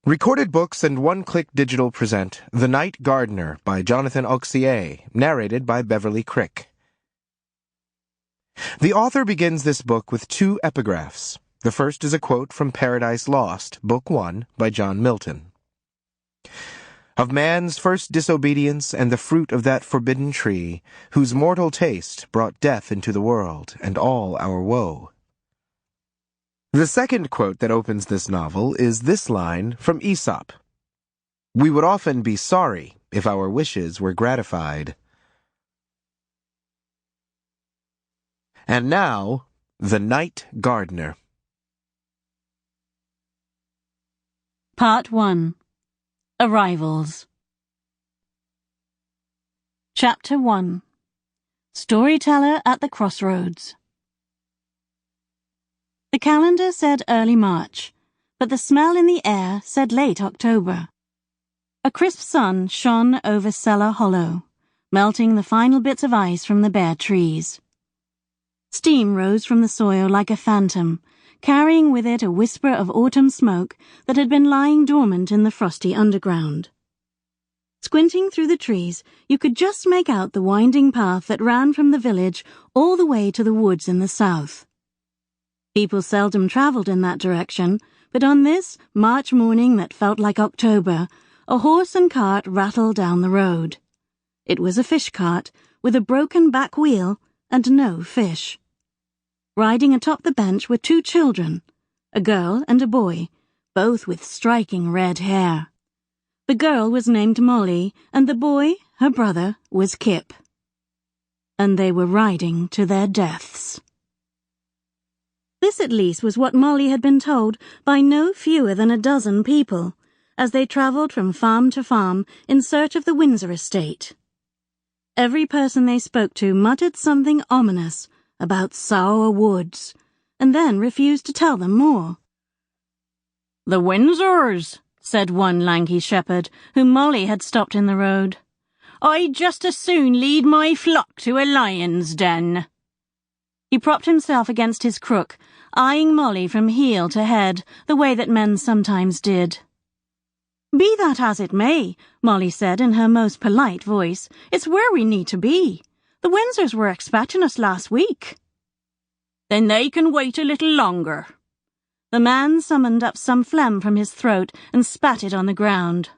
Recorded Books and One-Click Digital present The Night Gardener by Jonathan Auxier, narrated by Beverley Crick. The author begins this book with two epigraphs. The first is a quote from Paradise Lost, Book 1, by John Milton. Of man's first disobedience and the fruit of that forbidden tree, whose mortal taste brought death into the world and all our woe. The second quote that opens this novel is this line from Aesop. We would often be sorry if our wishes were gratified. And now, The Night Gardener. Part 1. Arrivals. Chapter 1. Storyteller at the Crossroads. The calendar said early March, but the smell in the air said late October. A crisp sun shone over Cellar Hollow, melting the final bits of ice from the bare trees. Steam rose from the soil like a phantom, carrying with it a whisper of autumn smoke that had been lying dormant in the frosty underground. Squinting through the trees, you could just make out the winding path that ran from the village all the way to the woods in the south. People seldom travelled in that direction, but on this March morning that felt like October, a horse and cart rattled down the road. It was a fish cart, with a broken back wheel and no fish. Riding atop the bench were two children, a girl and a boy, both with striking red hair. The girl was named Molly, and the boy, her brother, was Kip. And they were riding to their deaths. This at least was what Molly had been told by no fewer than a dozen people, as they travelled from farm to farm in search of the Windsor estate. Every person they spoke to muttered something ominous about sour woods, and then refused to tell them more. "The Windsors," said one lanky shepherd, whom Molly had stopped in the road. "I'd just as soon lead my flock to a lion's den." He propped himself against his crook, eyeing Molly from heel to head, the way that men sometimes did. "Be that as it may," Molly said in her most polite voice, "it's where we need to be. The Windsors were expecting us last week." "Then they can wait a little longer." The man summoned up some phlegm from his throat and spat it on the ground.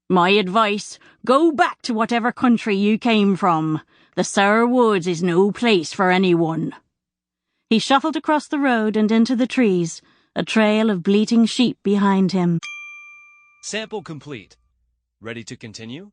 "My advice, go back to whatever country you came from. The sour woods is no place for anyone." He shuffled across the road and into the trees, a trail of bleating sheep behind him. Sample complete. Ready to continue?